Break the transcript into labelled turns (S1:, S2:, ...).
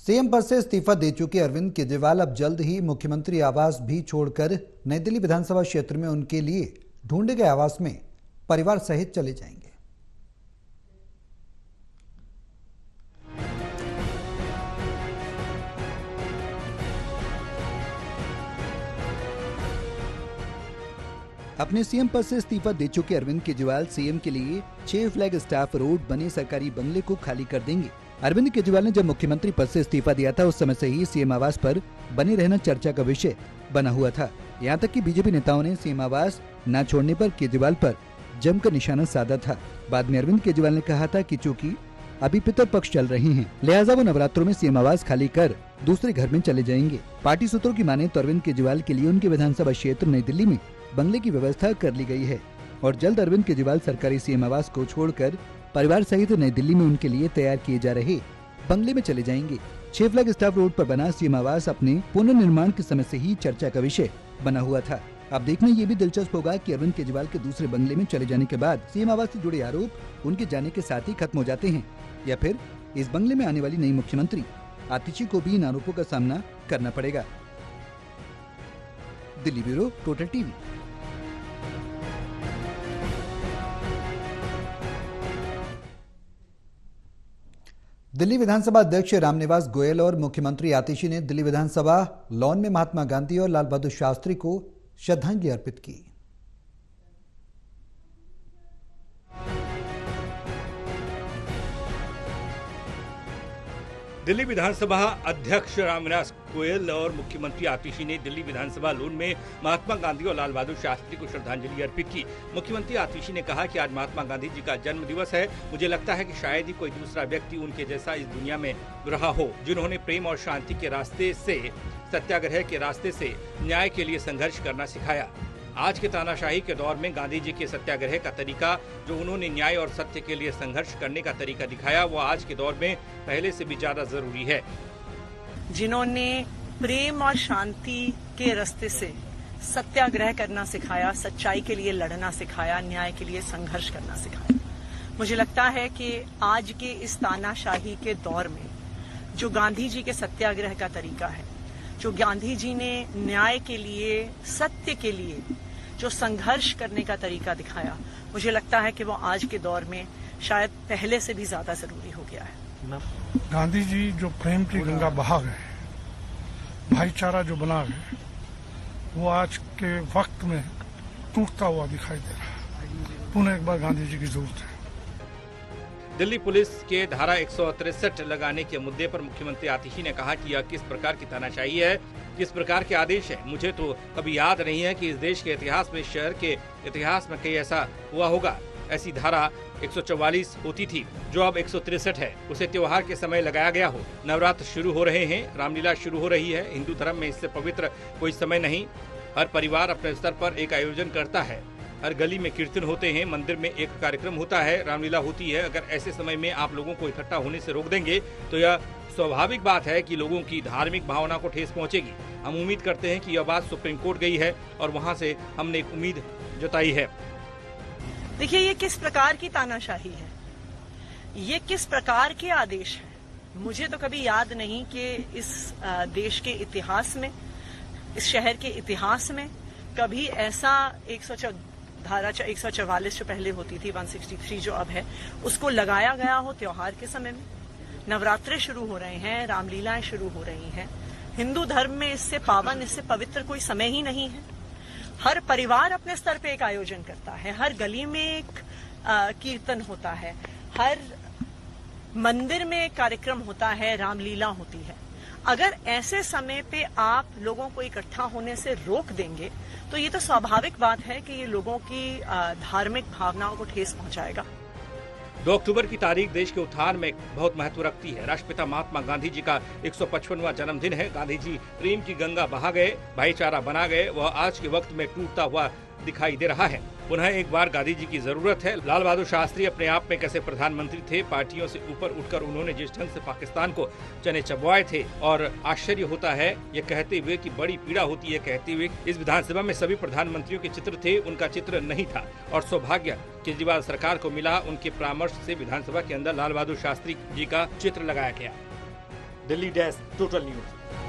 S1: CM पद से इस्तीफा दे चुके अरविंद केजरीवाल अब जल्द ही मुख्यमंत्री आवास भी छोड़कर नई दिल्ली विधानसभा क्षेत्र में उनके लिए ढूंढे गए आवास में परिवार सहित चले जाएंगे। अपने सीएम पद से इस्तीफा दे चुके अरविंद केजरीवाल सीएम के लिए 6 फ्लैग स्टाफ रोड बने सरकारी बंगले को खाली कर देंगे। अरविंद केजरीवाल ने जब मुख्यमंत्री पद से इस्तीफा दिया था उस समय से ही सीएम आवास पर बने रहना चर्चा का विषय बना हुआ था। यहाँ तक कि बीजेपी नेताओं ने सीएम आवास न छोड़ने पर केजरीवाल पर जमकर निशाना साधा था। बाद में अरविंद केजरीवाल ने कहा था कि चूंकि अभी पितृपक्ष चल रही हैं, लिहाजा वो नवरात्रों में सीएम आवास खाली कर दूसरे घर में चले जाएंगे। पार्टी सूत्रों की माने तो अरविंद केजरीवाल के लिए उनके विधानसभा क्षेत्र नई दिल्ली में बंगले की व्यवस्था कर ली गई है और जल्द अरविंद केजरीवाल सरकारी सीएम आवास को छोड़कर परिवार सहित नई दिल्ली में उनके लिए तैयार किए जा रहे बंगले में चले जाएंगे। 6 फ्लैग स्टाफ रोड पर बना सीएम आवास अपने पुनर्निर्माण के समय से ही चर्चा का विषय बना हुआ था। अब देखना ये भी दिलचस्प होगा कि अरविंद केजरीवाल के दूसरे बंगले में चले जाने के बाद सीएम आवास से जुड़े आरोप उनके जाने के साथ ही खत्म हो जाते हैं या फिर इस बंगले में आने वाली नई मुख्यमंत्री आतिशी को भी इन आरोपों का सामना करना पड़ेगा। Delhi bureau, total TV. Delhi विधानसभा अध्यक्ष रामनिवास गोयल और मुख्यमंत्री आतिशी ने दिल्ली विधानसभा लॉन में महात्मा गांधी और लाल बहादुर शास्त्री को श्रद्धांजलि अर्पित की।
S2: दिल्ली विधानसभा अध्यक्ष रामनिवास गोयल और मुख्यमंत्री आतिशी ने दिल्ली विधानसभा लॉन में महात्मा गांधी और लाल बहादुर शास्त्री को श्रद्धांजलि अर्पित की। मुख्यमंत्री आतिशी ने कहा कि आज महात्मा गांधी जी का जन्म दिवस है। मुझे लगता है कि शायद ही कोई दूसरा व्यक्ति उनके जैसा इस दुनिया में रहा हो, जिन्होंने प्रेम और शांति के रास्ते से, सत्याग्रह के रास्ते से न्याय के लिए संघर्ष करना सिखाया। आज के तानाशाही के दौर में गांधी जी के सत्याग्रह का तरीका, जो उन्होंने न्याय और सत्य के लिए संघर्ष करने का तरीका दिखाया, वो आज के दौर में पहले से भी ज्यादा जरूरी है।
S3: जिन्होंने प्रेम और शांति के रास्ते से सत्याग्रह करना सिखाया, सच्चाई के लिए लड़ना सिखाया, न्याय के लिए संघर्ष करना सिखाया। मुझे लगता है कि आज के इस तानाशाही के दौर में जो गांधी जी के सत्याग्रह का तरीका है, जो गांधी जी ने न्याय के लिए, सत्य के लिए जो संघर्ष करने का तरीका दिखाया, मुझे लगता है कि वो आज के दौर में शायद पहले से भी ज्यादा जरूरी हो गया है।
S4: गांधी जी जो प्रेम की गंगा बहा गए, भाईचारा जो बना गए, वो आज के वक्त में टूटता हुआ दिखाई दे रहा है। पुनः एक बार गांधी जी की जरूरत है।
S2: दिल्ली पुलिस के धारा 163 लगाने के मुद्दे पर मुख्यमंत्री आतिशी ने कहा कि यह किस प्रकार की तानाशाही है, किस प्रकार के आदेश है। मुझे तो कभी याद नहीं है कि इस देश के इतिहास में, शहर के इतिहास में कहीं ऐसा हुआ होगा। ऐसी धारा 144 होती थी जो अब 163 है, उसे त्योहार के समय लगाया गया हो। नवरात्र शुरू हो रहे हैं, रामलीला शुरू हो रही है। हिंदू धर्म में इससे पवित्र कोई समय नहीं। हर परिवार अपने स्तर पर एक आयोजन करता है। हर गली में कीर्तन होते हैं, मंदिर में एक कार्यक्रम होता है, रामलीला होती है। अगर ऐसे समय में आप लोगों को इकट्ठा होने से रोक देंगे तो यह स्वाभाविक बात है कि लोगों की धार्मिक भावना को ठेस पहुंचेगी। हम उम्मीद करते हैं कि यह बात सुप्रीम कोर्ट गई है और वहां से हमने एक उम्मीद जताई है।
S3: देखिए, ये किस प्रकार की तानाशाही है, ये किस प्रकार के आदेश है। मुझे तो कभी याद नहीं कि इस देश के इतिहास में, इस शहर के इतिहास में कभी ऐसा धारा 144 जो पहले होती थी, 163 जो अब है, उसको लगाया गया हो त्योहार के समय में। नवरात्रे शुरू हो रहे हैं, रामलीलाएं शुरू हो रही हैं। हिंदू धर्म में इससे पावन, इससे पवित्र कोई समय ही नहीं है। हर परिवार अपने स्तर पे एक आयोजन करता है, हर गली में एक कीर्तन होता है, हर मंदिर में एक कार्यक्रम होता है, रामलीला होती है। अगर ऐसे समय पे आप लोगों को इकट्ठा होने से रोक देंगे तो ये तो स्वाभाविक बात है कि ये लोगों की धार्मिक भावनाओं को ठेस पहुंचाएगा।
S2: 2 अक्टूबर की तारीख देश के उत्थान में बहुत महत्व रखती है। राष्ट्रपिता महात्मा गांधी जी का 155वां जन्मदिन है। गांधी जी प्रेम की गंगा बहा गए, भाईचारा बना गए। वह आज के वक्त में टूटता हुआ दिखाई दे रहा है। पुनः एक बार गांधी जी की जरूरत है। लाल बहादुर शास्त्री अपने आप में कैसे प्रधानमंत्री थे, पार्टियों से ऊपर उठकर उन्होंने जिस ढंग से पाकिस्तान को चने चबवाए थे, और आश्चर्य होता है ये कहते हुए कि बड़ी पीड़ा होती है कहते हुए, इस विधानसभा में सभी प्रधानमंत्रियों के चित्र थे, उनका चित्र नहीं था। और सौभाग्य केजरीवाल सरकार को मिला, उनके परामर्श से विधानसभा के अंदर लाल बहादुर शास्त्री जी का चित्र लगाया गया। Delhi desk, total news.